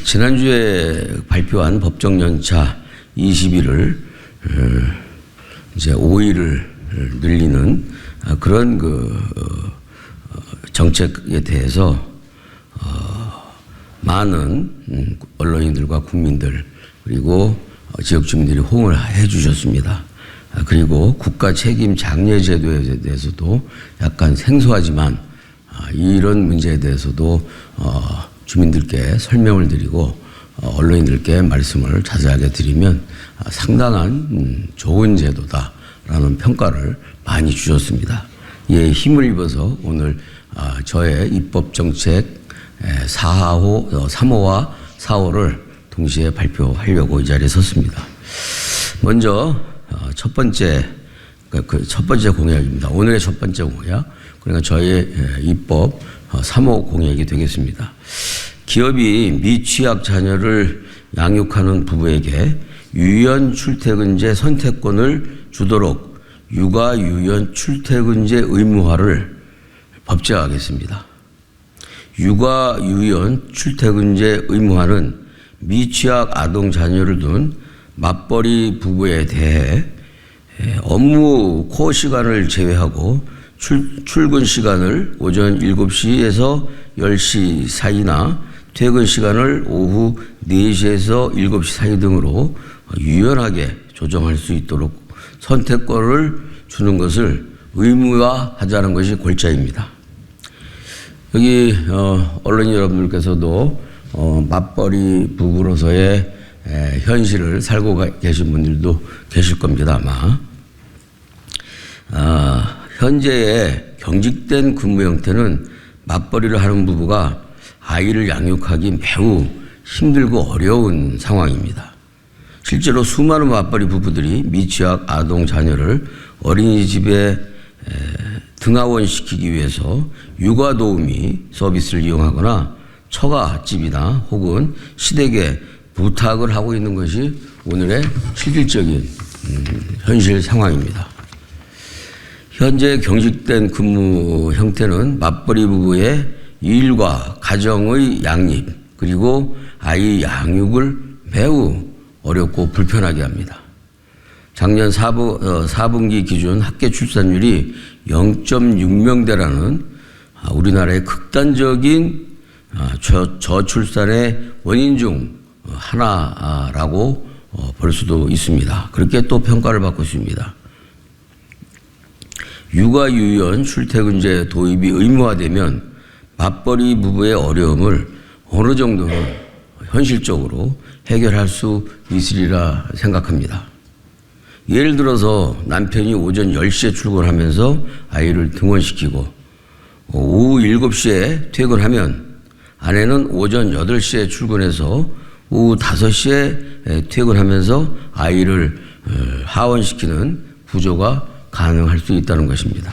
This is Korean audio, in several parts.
지난주에 발표한 법정연차 20일을 이제 5일을 늘리는 그런 정책에 대해서 많은 언론인들과 국민들 그리고 지역 주민들이 호응을 해 주셨습니다. 그리고 국가 책임 장려 제도에 대해서도 약간 생소하지만 이런 문제에 대해서도 주민들께 설명을 드리고 언론인들께 말씀을 자세하게 드리면 상당한 좋은 제도다라는 평가를 많이 주셨습니다. 이에 힘을 입어서 오늘 저의 입법정책 3호와 4호를 동시에 발표하려고 이 자리에 섰습니다. 먼저 첫 번째 공약입니다. 오늘의 첫 번째 공약, 그러니까 저의 입법 3호 공약이 되겠습니다. 기업이 미취학 자녀를 양육하는 부부에게 유연 출퇴근제 선택권을 주도록 육아 유연 출퇴근제 의무화를 법제화하겠습니다. 육아 유연 출퇴근제 의무화는 미취학 아동 자녀를 둔 맞벌이 부부에 대해 업무 코어 시간을 제외하고 출근 시간을 오전 7시에서 10시 사이나 퇴근 시간을 오후 4시에서 7시 사이 등으로 유연하게 조정할 수 있도록 선택권을 주는 것을 의무화하자는 것이 골자입니다. 여기 언론인 여러분들께서도 맞벌이 부부로서의 현실을 살고 계신 분들도 계실 겁니다, 아마. 현재의 경직된 근무 형태는 맞벌이를 하는 부부가 아이를 양육하기 매우 힘들고 어려운 상황입니다. 실제로 수많은 맞벌이 부부들이 미취학 아동 자녀를 어린이집에 등하원시키기 위해서 육아도우미 서비스를 이용하거나 처가집이나 혹은 시댁에 부탁을 하고 있는 것이 오늘의 실질적인 현실 상황입니다. 현재 경직된 근무 형태는 맞벌이 부부의 일과 가정의 양립 그리고 아이 양육을 매우 어렵고 불편하게 합니다. 작년 4분기 기준 학계 출산율이 0.6명대라는 우리나라의 극단적인 저출산의 원인 중 하나라고 볼 수도 있습니다. 그렇게 또 평가를 받고 있습니다. 육아 유연 출퇴근제 도입이 의무화되면 맞벌이 부부의 어려움을 어느 정도는 현실적으로 해결할 수 있으리라 생각합니다. 예를 들어서 남편이 오전 10시에 출근하면서 아이를 등원시키고 오후 7시에 퇴근하면 아내는 오전 8시에 출근해서 오후 5시에 퇴근하면서 아이를 하원시키는 구조가 가능할 수 있다는 것입니다.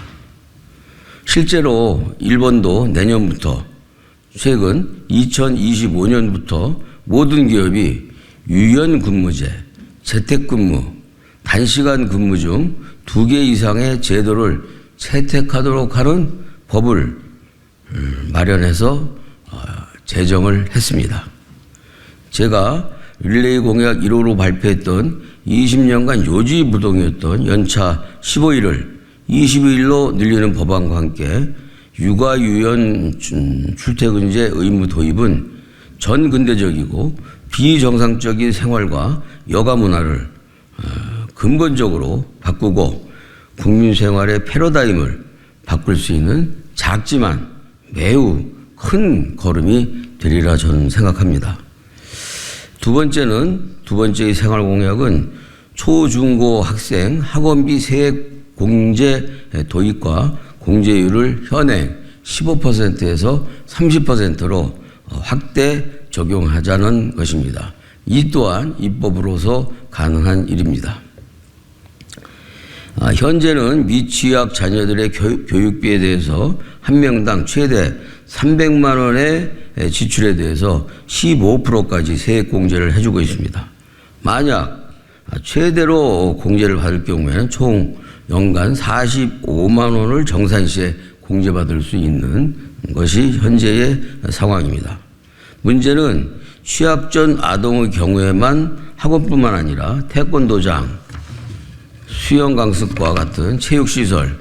실제로 일본도 내년부터 최근 2025년부터 모든 기업이 유연 근무제, 재택근무, 단시간 근무 중 2개 이상의 제도를 채택하도록 하는 법을 마련해서 제정을 했습니다. 제가 릴레이 공약 1호로 발표했던 20년간 요지부동이었던 연차 15일을 22일로 늘리는 법안과 함께 육아 유연 출퇴근제 의무 도입은 전 근대적이고 비정상적인 생활과 여가 문화를 근본적으로 바꾸고 국민 생활의 패러다임을 바꿀 수 있는 작지만 매우 큰 걸음이 되리라 저는 생각합니다. 두 번째의 생활 공약은 초중고 학생 학원비 세액 공제 도입과 공제율을 현행 15%에서 30%로 확대 적용하자는 것입니다. 이 또한 입법으로서 가능한 일입니다. 현재는 미취학 자녀들의 교육비에 대해서 한 명당 최대 300만 원의 지출에 대해서 15%까지 세액 공제를 해주고 있습니다. 만약 최대로 공제를 받을 경우에는 총 연간 45만 원을 정산시에 공제받을 수 있는 것이 현재의 상황입니다. 문제는 취학 전 아동의 경우에만 학원뿐만 아니라 태권도장, 수영 강습과 같은 체육시설,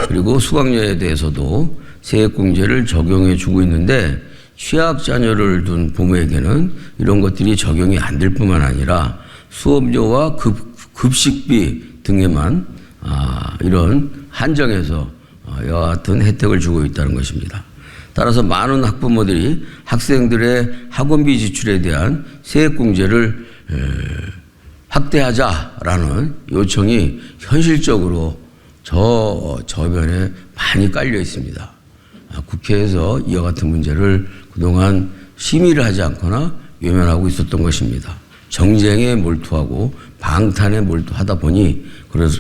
그리고 수강료에 대해서도 세액공제를 적용해 주고 있는데, 취학 자녀를 둔 부모에게는 이런 것들이 적용이 안 될 뿐만 아니라 수업료와 급식비 등에만 이런 한정해서 이와 같은 혜택을 주고 있다는 것입니다. 따라서 많은 학부모들이 학생들의 학원비 지출에 대한 세액공제를 확대하자라는 요청이 현실적으로 저변에 많이 깔려 있습니다. 국회에서 이와 같은 문제를 그동안 심의를 하지 않거나 외면하고 있었던 것입니다. 정쟁에 몰두하고 방탄에 몰두하다 보니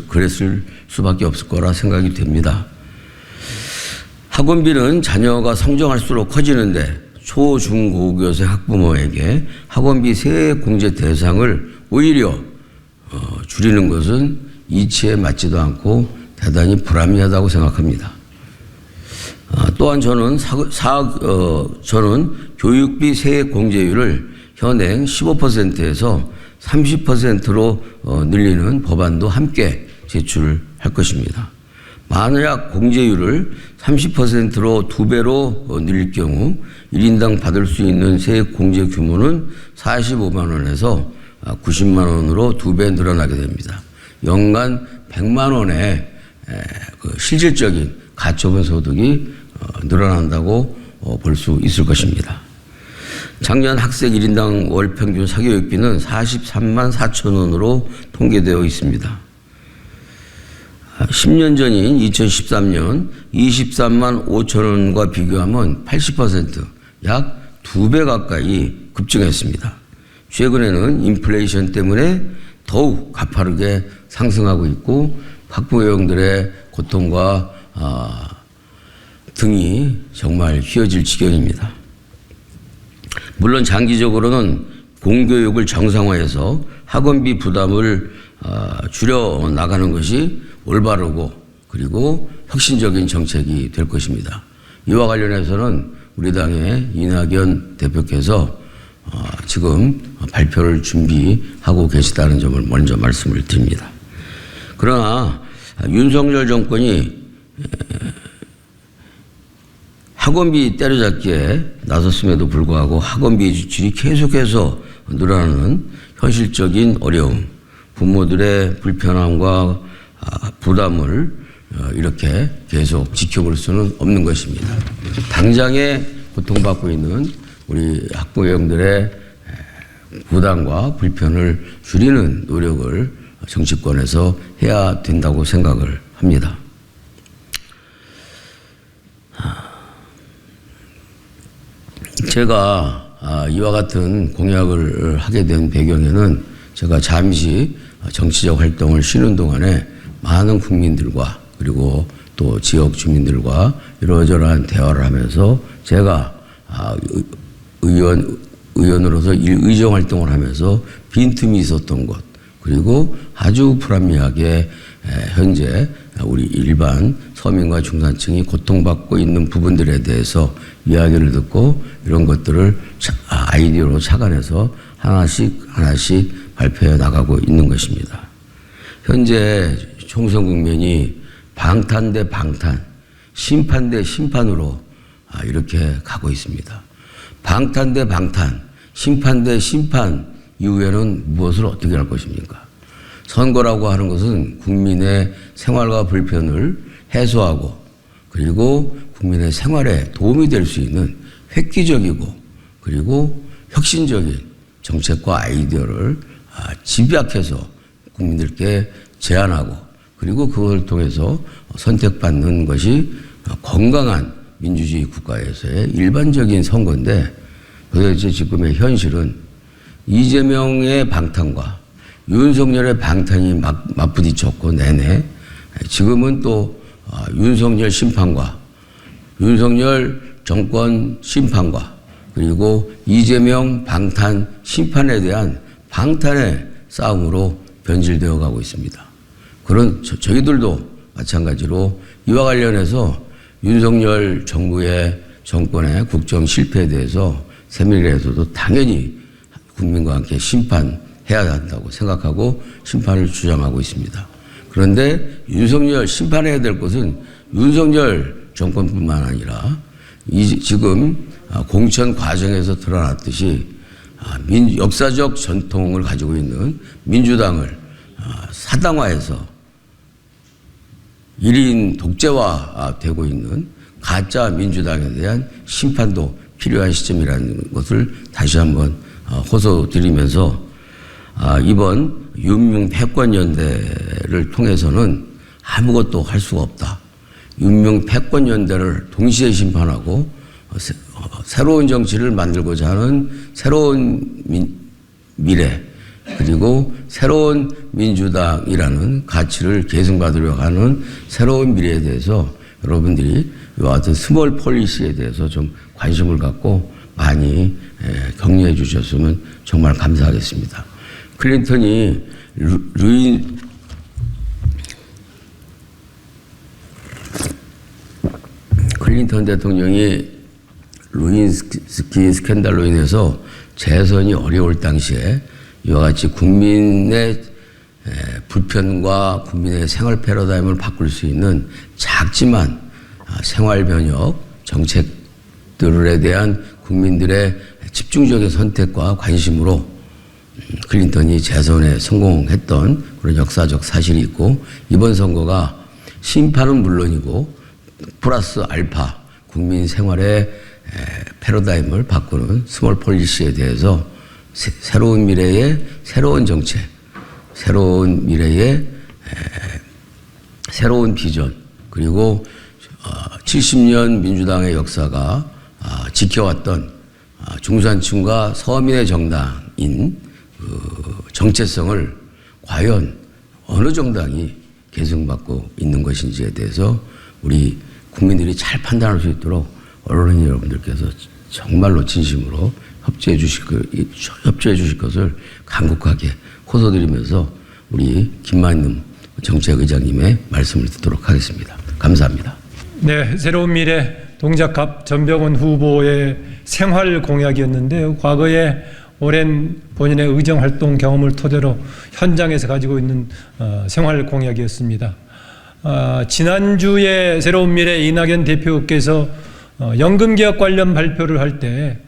그랬을 수밖에 없을 거라 생각이 됩니다. 학원비는 자녀가 성장할수록 커지는데 초, 중, 고교생 학부모에게 학원비 세액 공제 대상을 오히려 줄이는 것은 이치에 맞지도 않고 대단히 불합리하다고 생각합니다. 또한 저는 교육비 세액 공제율을 현행 15%에서 30%로 늘리는 법안도 함께 제출할 것입니다. 만약 공제율을 30%로 2배로 늘릴 경우 1인당 받을 수 있는 세액 공제 규모는 45만 원에서 90만 원으로 2배 늘어나게 됩니다. 연간 100만 원의 실질적인 가처분 소득이 늘어난다고 볼 수 있을 것입니다. 작년 학생 1인당 월 평균 사교육비는 43만 4천 원으로 통계되어 있습니다. 10년 전인 2013년 23만 5천 원과 비교하면 80%, 약 2배 가까이 급증했습니다. 최근에는 인플레이션 때문에 더욱 가파르게 상승하고 있고 학부모들의 고통과 등이 정말 휘어질 지경입니다. 물론 장기적으로는 공교육을 정상화해서 학원비 부담을 줄여 나가는 것이 올바르고 그리고 혁신적인 정책이 될 것입니다. 이와 관련해서는 우리 당의 이낙연 대표께서 지금 발표를 준비하고 계시다는 점을 먼저 말씀을 드립니다. 그러나 윤석열 정권이 학원비 때려잡기에 나섰음에도 불구하고 학원비 지출이 계속해서 늘어나는 현실적인 어려움, 부모들의 불편함과 부담을 이렇게 계속 지켜볼 수는 없는 것입니다. 당장에 고통받고 있는 우리 학부형들의 부담과 불편을 줄이는 노력을 정치권에서 해야 된다고 생각을 합니다. 제가 이와 같은 공약을 하게 된 배경에는 제가 잠시 정치적 활동을 쉬는 동안에 많은 국민들과 그리고 또 지역 주민들과 이러저러한 대화를 하면서 제가 의원으로서 의정 활동을 하면서 빈틈이 있었던 것, 그리고 아주 불합리하게 현재 우리 일반 서민과 중산층이 고통받고 있는 부분들에 대해서 이야기를 듣고 이런 것들을 아이디어로 착안해서 하나씩 발표해 나가고 있는 것입니다. 현재 총선 국면이 방탄 대 방탄, 심판 대 심판으로 이렇게 가고 있습니다. 방탄 대 방탄, 심판 대 심판 이후에는 무엇을 어떻게 할 것입니까? 선거라고 하는 것은 국민의 생활과 불편을 해소하고 그리고 국민의 생활에 도움이 될 수 있는 획기적이고 그리고 혁신적인 정책과 아이디어를 집약해서 국민들께 제안하고 그리고 그걸 통해서 선택받는 것이 건강한 민주주의 국가에서의 일반적인 선거인데, 도대체 지금의 현실은 이재명의 방탄과 윤석열의 방탄이 맞부딪혔고 내내 지금은 또 윤석열 심판과 윤석열 정권 심판과 그리고 이재명 방탄 심판에 대한 방탄의 싸움으로 변질되어 가고 있습니다. 그런 저희들도 마찬가지로 이와 관련해서 윤석열 정부의 정권의 국정 실패에 대해서 세밀히에서도 당연히 국민과 함께 심판해야 한다고 생각하고 심판을 주장하고 있습니다. 그런데 윤석열 심판해야 될 것은 윤석열 정권뿐만 아니라 지금 공천 과정에서 드러났듯이 역사적 전통을 가지고 있는 민주당을 사당화해서 1인 독재화되고 있는 가짜 민주당에 대한 심판도 필요한 시점이라는 것을 다시 한번 호소드리면서 이번 윤명 패권연대를 통해서는 아무것도 할 수가 없다. 윤명 패권연대를 동시에 심판하고 새로운 정치를 만들고자 하는 새로운 미래 그리고 새로운 민주당이라는 가치를 계승받으려고 하는 새로운 미래에 대해서 여러분들이 이와 같은 스몰 폴리시에 대해서 좀 관심을 갖고 많이 격려해 주셨으면 정말 감사하겠습니다. 클린턴이 클린턴 대통령이 루인스키 스캔들로 인해서 재선이 어려울 당시에 이와 같이 국민의 불편과 국민의 생활 패러다임을 바꿀 수 있는 작지만 생활 변혁 정책들에 대한 국민들의 집중적인 선택과 관심으로 클린턴이 재선에 성공했던 그런 역사적 사실이 있고 이번 선거가 심판은 물론이고 플러스 알파 국민 생활의 패러다임을 바꾸는 스몰 폴리시에 대해서 새로운 미래의 새로운 정책, 새로운 미래의 새로운 비전 그리고 70년 민주당의 역사가 지켜왔던 중산층과 서민의 정당인 그 정체성을 과연 어느 정당이 계승받고 있는 것인지에 대해서 우리 국민들이 잘 판단할 수 있도록 언론인 여러분들께서 정말로 진심으로 협조해 주실 것을 간곡하게 호소드리면서 우리 김만능 정책의장님의 말씀을 듣도록 하겠습니다. 감사합니다. 네, 새로운 미래 동작갑 전병훈 후보의 생활 공약이었는데요. 과거에 오랜 본인의 의정활동 경험을 토대로 현장에서 가지고 있는 생활 공약이었습니다. 지난주에 새로운 미래 이낙연 대표께서 연금개혁 관련 발표를 할 때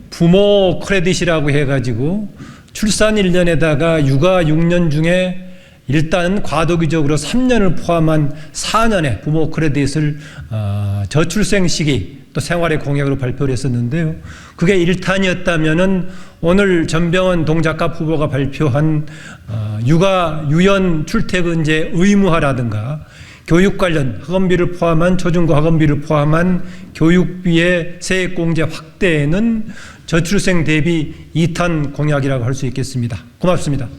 부모 크레딧이라고 해가지고 출산 1년에다가 육아 6년 중에 일단 과도기적으로 3년을 포함한 4년의 부모 크레딧을 저출생 시기 또 생활의 공약으로 발표를 했었는데요. 그게 1탄이었다면은 오늘 전병헌 동작갑 후보가 발표한 육아 유연 출퇴근제 의무화라든가 교육 관련 학원비를 포함한 초중고 학원비를 포함한 교육비의 세액공제 확대에는 저출생 대비 2탄 공약이라고 할 수 있겠습니다. 고맙습니다.